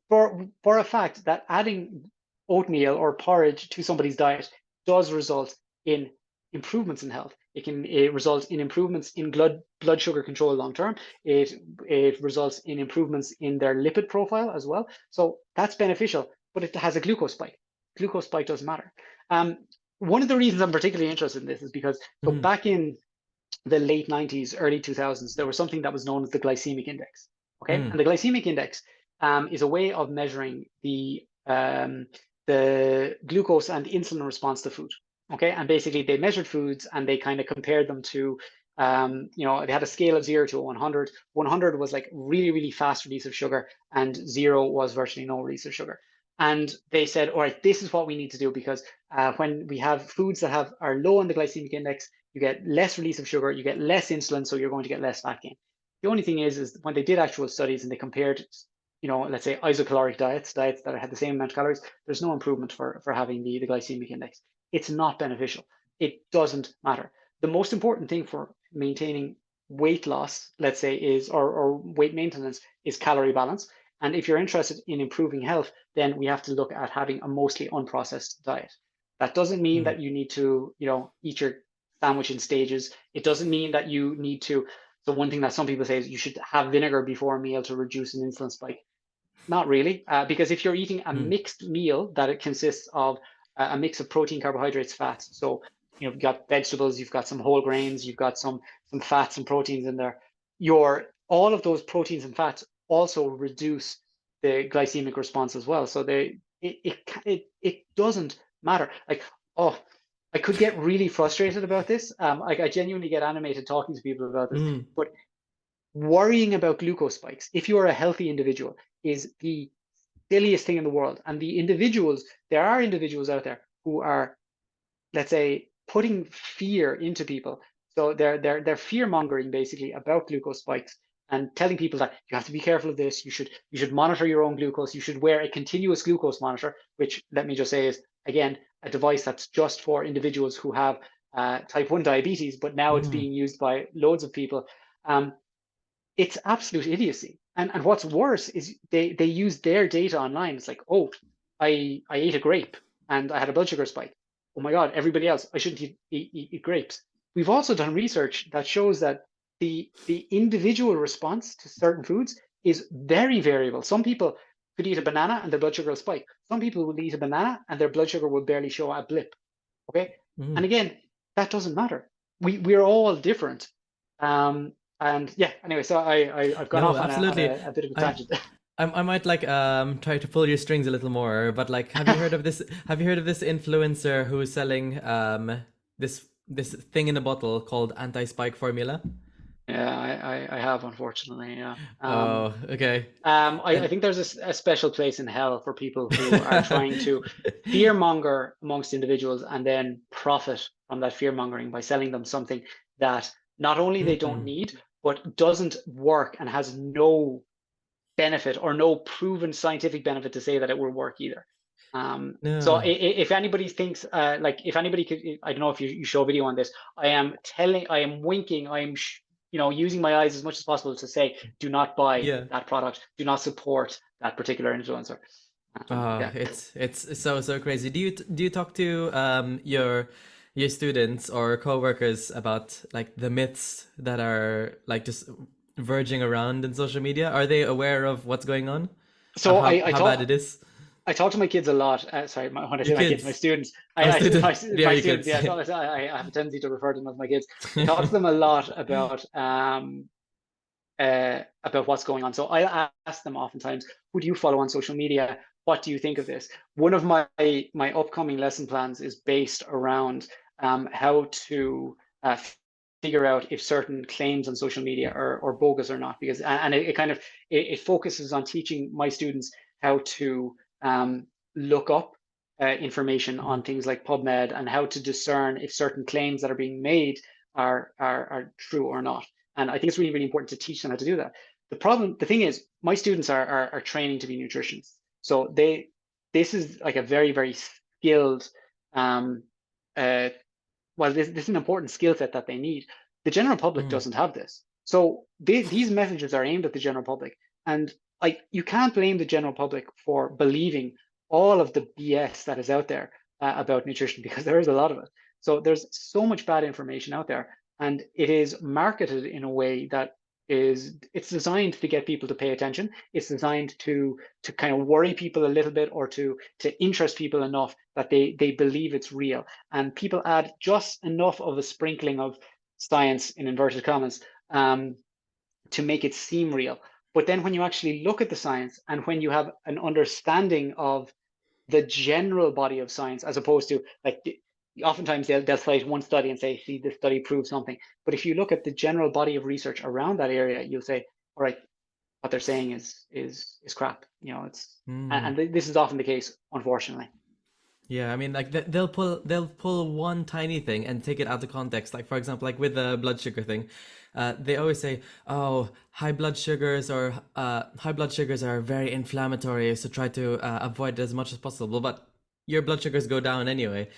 for a fact that adding oatmeal or porridge to somebody's diet does result in improvements in health. It result in improvements in blood sugar control long term. It results in improvements in their lipid profile as well. So that's beneficial, but it has a glucose spike. Glucose spike doesn't matter. Um, One of the reasons I'm particularly interested in this is because so Mm, back in the late 90s, early 2000s, there was something that was known as the glycemic index. Okay, mm, and the glycemic index is a way of measuring the glucose and insulin response to food. Okay, and basically they measured foods and they kind of compared them to, they had a scale of 0 to 100. 100 was like really, really fast release of sugar, and 0 was virtually no release of sugar. And they said, all right, this is what we need to do because when we have foods that are low on the glycemic index, you get less release of sugar, you get less insulin, so you're going to get less fat gain. The only thing is when they did actual studies and they compared, let's say isocaloric diets that had the same amount of calories, there's no improvement for having the glycemic index. It's not beneficial. It doesn't matter. The most important thing for maintaining weight loss, let's say, or weight maintenance is calorie balance. And if you're interested in improving health, then we have to look at having a mostly unprocessed diet. That doesn't mean mm. that you need to, eat your sandwich in stages. It doesn't mean that you need to. So one thing that some people say is you should have vinegar before a meal to reduce an insulin spike. Not really, because if you're eating a Mm. mixed meal that it consists of a mix of protein, carbohydrates, fats. So you've got vegetables, you've got some whole grains, you've got some fats and proteins in there. Your all of those proteins and fats also reduce the glycemic response as well. So it doesn't matter. Like, oh, I could get really frustrated about this. Like I genuinely get animated talking to people about this, Mm. but worrying about glucose spikes, if you are a healthy individual, is the silliest thing in the world. And there are individuals out there who are, let's say, putting fear into people. So they're fear mongering basically about glucose spikes and telling people that you have to be careful of this. You should monitor your own glucose. You should wear a continuous glucose monitor, which let me just say is again a device that's just for individuals who have type 1 diabetes, but now it's Mm. being used by loads of people. Um, it's absolute idiocy. And what's worse is they use their data online. It's like, oh, I ate a grape and I had a blood sugar spike. Oh my God, everybody else, I shouldn't eat grapes. We've also done research that shows that the individual response to certain foods is very variable. Some people could eat a banana and their blood sugar will spike. Some people will eat a banana and their blood sugar will barely show a blip. Okay. And Mm. again, that doesn't matter. We're all different. Um, and yeah, anyway, so I've gone No, off on absolutely. a bit of a I, tangent. I might like try to pull your strings a little more, but like, have you heard of this? Have you heard of this influencer who is selling this thing in a bottle called anti-spike formula? Yeah, I have unfortunately, yeah. Oh, okay. I And think there's a special place in hell for people who are trying to fear monger amongst individuals and then profit from that fear mongering by selling them something that not only they don't Mm, need, but doesn't work and has no benefit or no proven scientific benefit to say that it will work either. So no. if anybody thinks, like if anybody could, I don't know if you show a video on this, I am winking, using my eyes as much as possible to say, do not buy Yeah. that product, do not support that particular influencer. Oh, Yeah. it's so crazy. Do you talk to your students or coworkers about like the myths that are like just verging around in social media? Are they aware of what's going on? So How bad it is? I talk to my kids a lot. Sorry, when I Your say my kids, my kids. students. Oh, My, student. Yeah, my your students. kids. Yeah, I have a tendency to refer to them as my kids. I talk to them a lot about what's going on. So I ask them oftentimes, who do you follow on social media? What do you think of this? One of my upcoming lesson plans is based around how to figure out if certain claims on social media are bogus or not, because and it kind of it focuses on teaching my students how to look up information Mm, on things like PubMed and how to discern if certain claims that are being made are true or not. And I think it's really, really important to teach them how to do that. The thing is, my students are training to be nutritionists. So this is like a very, very skilled, um, uh, this is an important skill set that they need. The general public mm, doesn't have this. So these messages are aimed at the general public. And like you can't blame the general public for believing all of the BS that is out there about nutrition because there is a lot of it. So there's so much bad information out there, and it is marketed in a way that it's designed to get people to pay attention. It's designed to kind of worry people a little bit or to interest people enough that they believe it's real. And people add just enough of a sprinkling of science in inverted commas to make it seem real. But then when you actually look at the science and when you have an understanding of the general body of science, as opposed to like oftentimes they'll cite one study and say, see, this study proves something. But if you look at the general body of research around that area, you'll say, all right, what they're saying is crap. You know, it's Mm. and this is often the case, unfortunately. Yeah, I mean, like they'll pull one tiny thing and take it out of context. Like for example, like with the blood sugar thing, they always say, "Oh, high blood sugars are very inflammatory, so try to avoid it as much as possible." But your blood sugars go down anyway,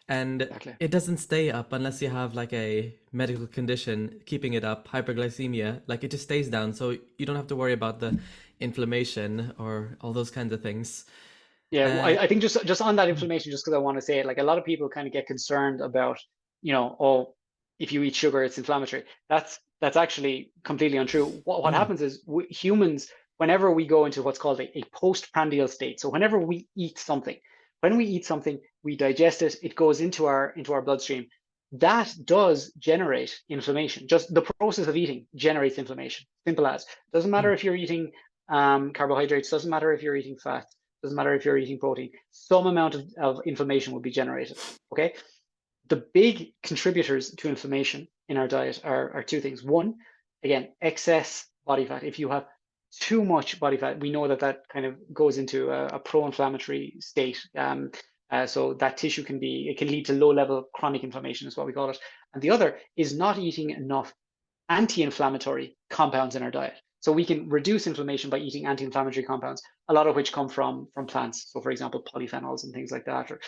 and Exactly. it doesn't stay up unless you have like a medical condition keeping it up, hyperglycemia. Like it just stays down, so you don't have to worry about the inflammation or all those kinds of things. Yeah, Uh, I think just on that inflammation, just because I want to say it, like a lot of people kind of get concerned about, oh, if you eat sugar, it's inflammatory. That's actually completely untrue. What mm, happens is humans, whenever we go into what's called a postprandial state, so whenever we eat something, when we eat something, we digest it, it goes into our bloodstream. That does generate inflammation. Just the process of eating generates inflammation. Simple as. Doesn't matter mm. if you're eating carbohydrates, doesn't matter if you're eating fat, doesn't matter if you're eating protein, some amount of inflammation will be generated. Okay. The big contributors to inflammation in our diet are two things. One, again, excess body fat. If you have too much body fat, we know that that kind of goes into a pro-inflammatory state. So that tissue it can lead to low-level chronic inflammation, is what we call it. And the other is not eating enough anti-inflammatory compounds in our diet. So we can reduce inflammation by eating anti-inflammatory compounds, a lot of which come from plants. So, for example, polyphenols and things like that. Or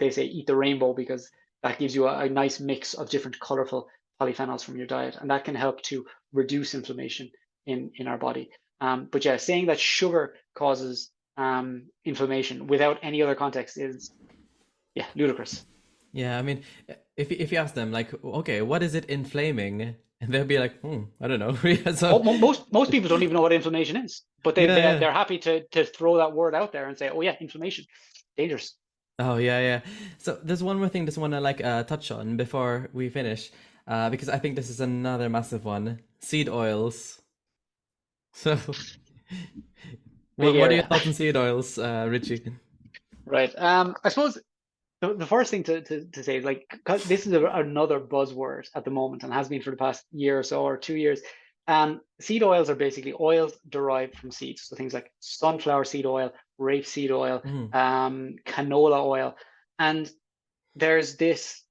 they say eat the rainbow because that gives you a nice mix of different colorful polyphenols from your diet, and that can help to reduce inflammation in our body. But yeah, saying that sugar causes inflammation without any other context is ludicrous. Yeah, I mean, if you ask them like, okay, what is it inflaming? And they'll be like, I don't know. Yeah, so Most people don't even know what inflammation is, but yeah, yeah. they're happy to throw that word out there and say, oh yeah, inflammation, dangerous. Oh yeah, yeah. So there's one more thing I just want to like touch on before we finish, because I think this is another massive one. Seed oils. So Big what are your area. thoughts on seed oils, Richie? Right. I suppose the first thing to say is like, 'cause this is another buzzword at the moment and has been for the past year or so or 2 years. Seed oils are basically oils derived from seeds. So things like sunflower seed oil, rapeseed oil, Mm, canola oil. And there's this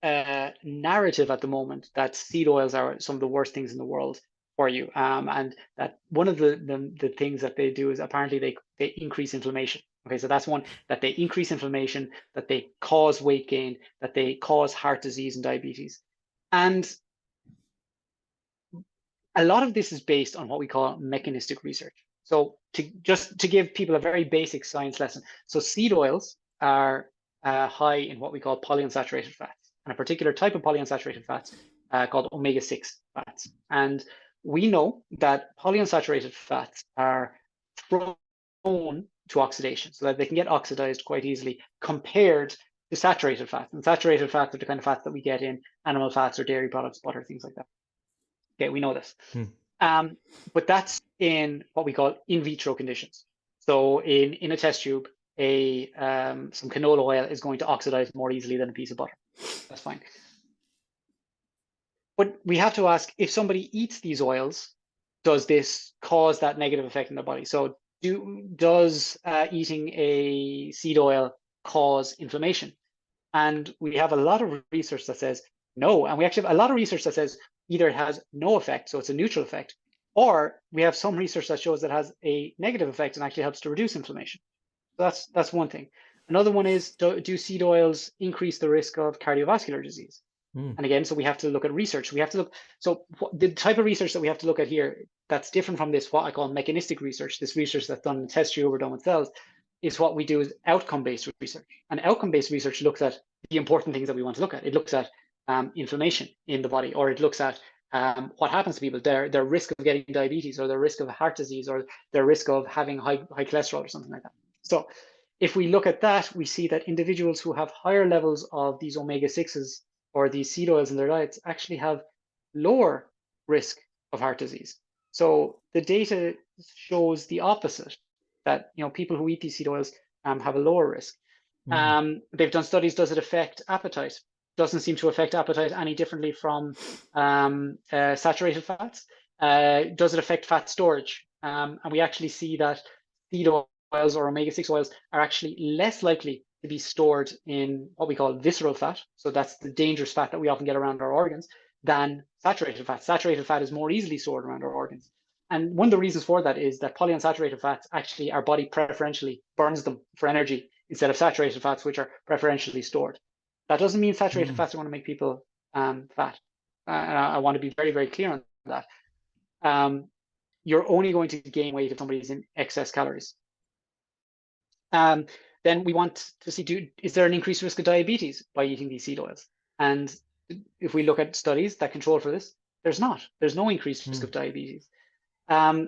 narrative at the moment that seed oils are some of the worst things in the world for you, and that one of the things that they do is apparently they increase inflammation. Okay, so that's one, that they increase inflammation, that they cause weight gain, that they cause heart disease and diabetes, and a lot of this is based on what we call mechanistic research. So to give people a very basic science lesson, so seed oils are high in what we call polyunsaturated fats, and a particular type of polyunsaturated fats called omega-6 fats. And we know that polyunsaturated fats are prone to oxidation, so that they can get oxidized quite easily compared to saturated fats. And saturated fats are the kind of fats that we get in animal fats or dairy products, butter, things like that. Okay, we know this. mm. Um, but that's in what we call in vitro conditions. So in a test tube, some canola oil is going to oxidize more easily than a piece of butter. That's fine. But we have to ask, if somebody eats these oils, does this cause that negative effect in their body? So does eating a seed oil cause inflammation? And we have a lot of research that says no. And we actually have a lot of research that says either it has no effect, so it's a neutral effect, or we have some research that shows that it has a negative effect and actually helps to reduce inflammation. So that's one thing. Another one is, do seed oils increase the risk of cardiovascular disease? Mm. And again, so we have to look at research. We have to look, so the type of research that we have to look at here that's different from this, what I call mechanistic research, this research that's done in test tube or done with cells, is what we do is outcome-based research. And outcome-based research looks at the important things that we want to look at. It looks at inflammation in the body, or it looks at what happens to people, their risk of getting diabetes, or their risk of heart disease, or their risk of having high cholesterol or something like that. So if we look at that, we see that individuals who have higher levels of these omega-6s or these seed oils in their diets actually have lower risk of heart disease. So the data shows the opposite, that people who eat these seed oils have a lower risk. Mm. They've done studies. Does it affect appetite? Doesn't seem to affect appetite any differently from saturated fats. Does it affect fat storage? And we actually see that seed oils or omega-6 oils are actually less likely to be stored in what we call visceral fat. So that's the dangerous fat that we often get around our organs, than saturated fat. Saturated fat is more easily stored around our organs. And one of the reasons for that is that polyunsaturated fats, actually our body preferentially burns them for energy instead of saturated fats, which are preferentially stored. That doesn't mean saturated Mm. fats are going to make people fat. And I want to be very, very clear on that. You're only going to gain weight if somebody's in excess calories. Um, then we want to see, is there an increased risk of diabetes by eating these seed oils? And if we look at studies that control for this, there's not. There's no increased risk Mm. of diabetes.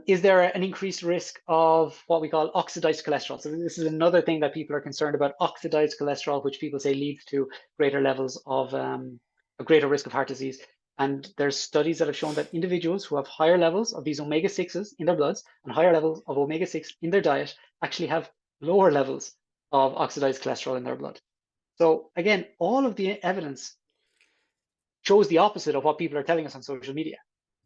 Is there an increased risk of what we call oxidized cholesterol? So this is another thing that people are concerned about, oxidized cholesterol, which people say leads to greater levels of a greater risk of heart disease. And there's studies that have shown that individuals who have higher levels of these omega-6s in their bloods and higher levels of omega-6 in their diet actually have lower levels of oxidized cholesterol in their blood. So again, all of the evidence shows the opposite of what people are telling us on social media.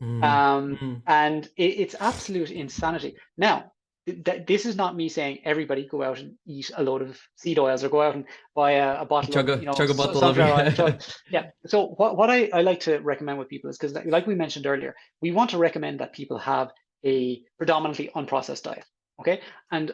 Mm. Um, Mm. and it's absolute insanity. Now, this is not me saying everybody go out and eat a load of seed oils or go out and buy a bottle of Chug a bottle of sunflower oil. yeah. Yeah. So what I like to recommend with people is, because like we mentioned earlier, we want to recommend that people have a predominantly unprocessed diet. Okay. And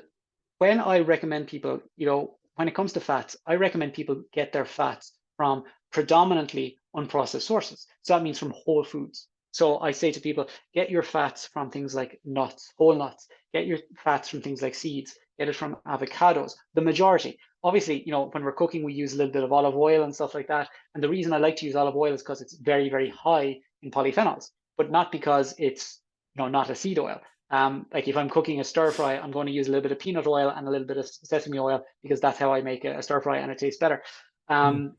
when I recommend people, when it comes to fats, I recommend people get their fats from predominantly unprocessed sources. So that means from whole foods. So I say to people, get your fats from things like nuts, whole nuts, get your fats from things like seeds, get it from avocados, the majority. Obviously, when we're cooking, we use a little bit of olive oil and stuff like that. And the reason I like to use olive oil is because it's very, very high in polyphenols, but not because it's, not a seed oil. Like if I'm cooking a stir fry, I'm going to use a little bit of peanut oil and a little bit of sesame oil, because that's how I make a stir fry and it tastes better. Mm.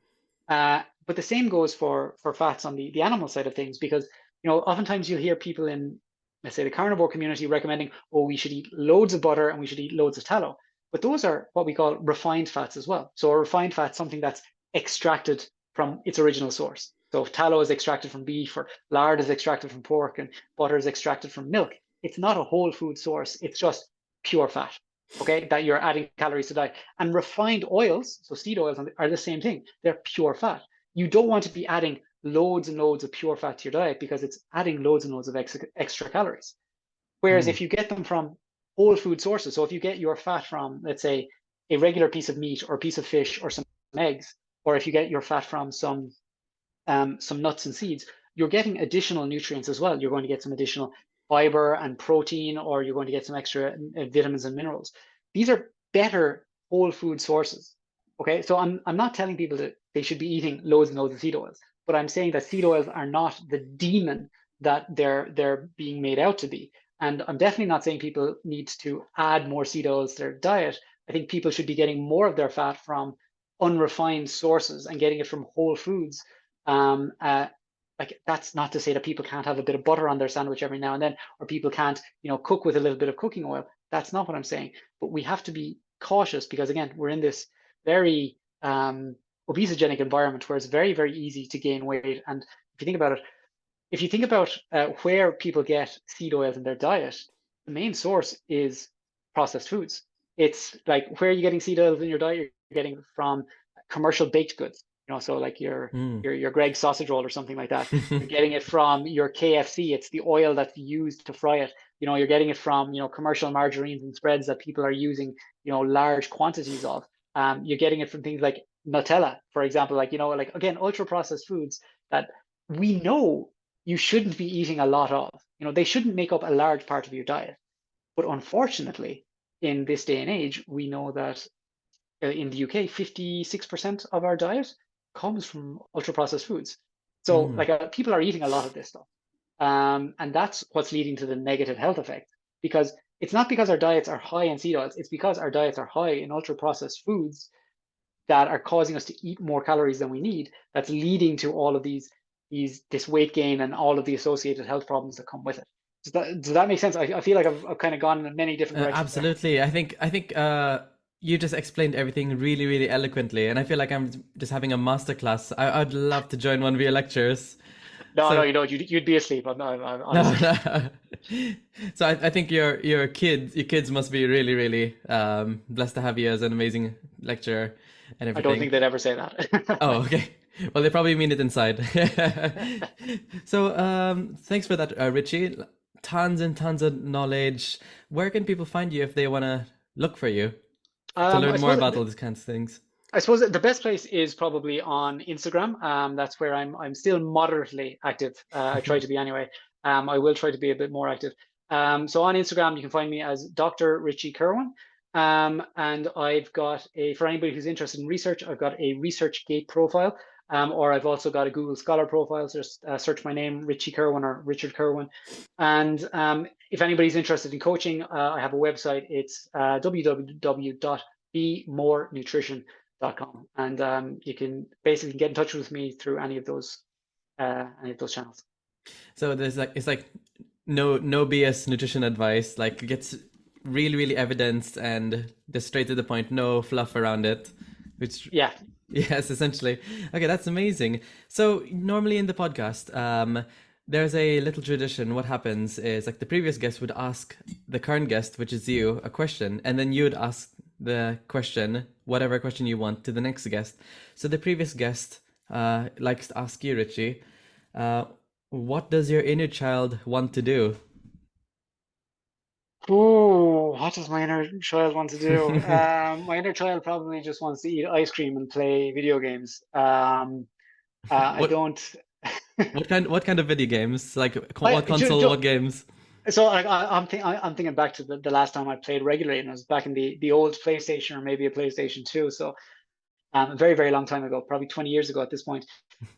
Um, but the same goes for fats on the animal side of things, because oftentimes you'll hear people in, let's say, the carnivore community recommending, oh, we should eat loads of butter and we should eat loads of tallow. But those are what we call refined fats as well. So a refined fat, something that's extracted from its original source. So if tallow is extracted from beef, or lard is extracted from pork, and butter is extracted from milk, it's not a whole food source. It's just pure fat, okay, that you're adding calories to diet. And refined oils, so seed oils, are the same thing. They're pure fat. You don't want to be adding loads and loads of pure fat to your diet, because it's adding loads and loads of extra calories. Whereas Mm. if you get them from whole food sources, so if you get your fat from, let's say, a regular piece of meat or a piece of fish or some eggs, or if you get your fat from some nuts and seeds, you're getting additional nutrients as well. You're going to get some additional fiber and protein, or you're going to get some extra vitamins and minerals. These are better whole food sources. Okay, so I'm not telling people that they should be eating loads and loads of seed oils, but I'm saying that seed oils are not the demon that they're being made out to be. And I'm definitely not saying people need to add more seed oils to their diet. I think people should be getting more of their fat from unrefined sources and getting it from whole foods. um, uh, like, that's not to say that people can't have a bit of butter on their sandwich every now and then, or people can't, cook with a little bit of cooking oil. That's not what I'm saying. But we have to be cautious, because again, we're in this very obesogenic environment where it's very, very easy to gain weight. And if you think about where people get seed oils in their diet, the main source is processed foods. It's like, where are you getting seed oils in your diet? You're getting from commercial baked goods. So like your Mm. your Greg's sausage roll or something like that. You're getting it from your KFC. It's the oil that's used to fry it. You're getting it from commercial margarines and spreads that people are using large quantities of. You're getting it from things like Nutella, for example. Like like, again, ultra processed foods. that we know you shouldn't be eating a lot of. They shouldn't make up a large part of your diet. But unfortunately, in this day and age, we know that in the UK, 56% of our diet comes from ultra processed foods. So Mm. like people are eating a lot of this stuff. And that's what's leading to the negative health effect, because it's not because our diets are high in seed oils, it's because our diets are high in ultra processed foods that are causing us to eat more calories than we need, that's leading to all of this weight gain and all of the associated health problems that come with it. Does that make sense? I feel like I've kind of gone in many different directions there. Absolutely. I think you just explained everything really, really eloquently, and I feel like I'm just having a masterclass. I'd love to join one of your lectures. No, no, So you'd be asleep. I'm no, honestly. no. So I think your kids must be really, really blessed to have you as an amazing lecturer and I don't everything. think they'd ever say that. Oh, okay. Well, they probably mean it inside. So, thanks for that, Richie. Tons and tons of knowledge. Where can people find you if they want to look for you to I learn more suppose about all these kinds of things? I suppose the best place is probably on Instagram. That's where I'm still moderately active. I try to be anyway. I will try to be a bit more active. So on Instagram, you can find me as Dr. Richie Kerwin. And I've got for anybody who's interested in research, I've got a ResearchGate profile. Or I've also got a Google Scholar profile. So just search my name, Richie Kerwin or Richard Kerwin. And if anybody's interested in coaching, I have a website. It's www.bemorenutrition.com, and you can basically get in touch with me through any of those channels. So there's like it's like no BS nutrition advice. Like it gets really really evidenced and just straight to the point. No fluff around it. Which Yeah. yes, essentially. Okay, that's amazing. So normally in the podcast, there's a little tradition. What happens is like the previous guest would ask the current guest, which is you, a question, and then you would ask the question, whatever question you want, to the next guest. So the previous guest likes to ask you, Richie, uh, what does your inner child want to do? Oh, what does my inner child want to do? My inner child probably just wants to eat ice cream and play video games. I What don't. what kind of video games? Like I, what console? What games? so like, I'm thinking back to the last time I played regularly, and it was back in the old PlayStation or maybe a PlayStation 2. So a very, very long time ago, probably 20 years ago at this point.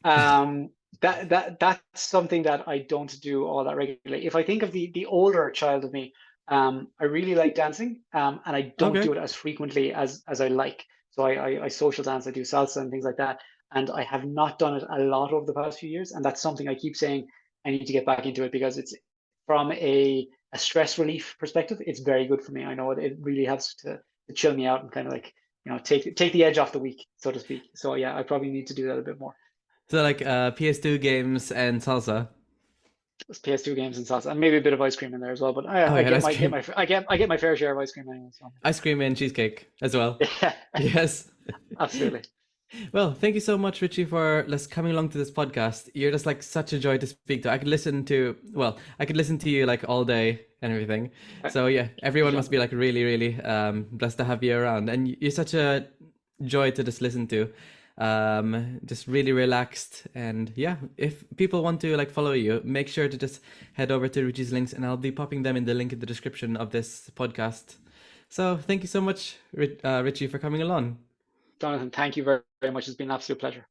Um, that's something that I don't do all that regularly. If I think of the older child of me, I really like dancing, and I don't Okay. do it as frequently as I like. So I social dance, I do salsa and things like that, and I have not done it a lot over the past few years. And that's something I keep saying I need to get back into it, because it's from a stress relief perspective, it's very good for me. I know it really helps to chill me out and kind of like take the edge off the week, so to speak. So yeah, I probably need to do that a bit more. So like PS2 games and salsa. PS2 games and salsa, and maybe a bit of ice cream in there as well. But Oh I yeah, get ice my get cream, my I get my fair share of ice cream anyway. So ice cream and cheesecake as well. yeah, Yes. absolutely. Well, thank you so much, Richie, for coming along to this podcast. You're just like such a joy to speak to. I could listen to you like all day and everything. Uh, So yeah, everyone must Jonathan, be like really, really blessed to have you around. And you're such a joy to just listen to. Just really relaxed. And yeah, if people want to like follow you, make sure to just head over to Richie's links, and I'll be popping them in the link in the description of this podcast. So thank you so much, Richie, for coming along. Jonathan, thank you very, very much. It's been an absolute pleasure.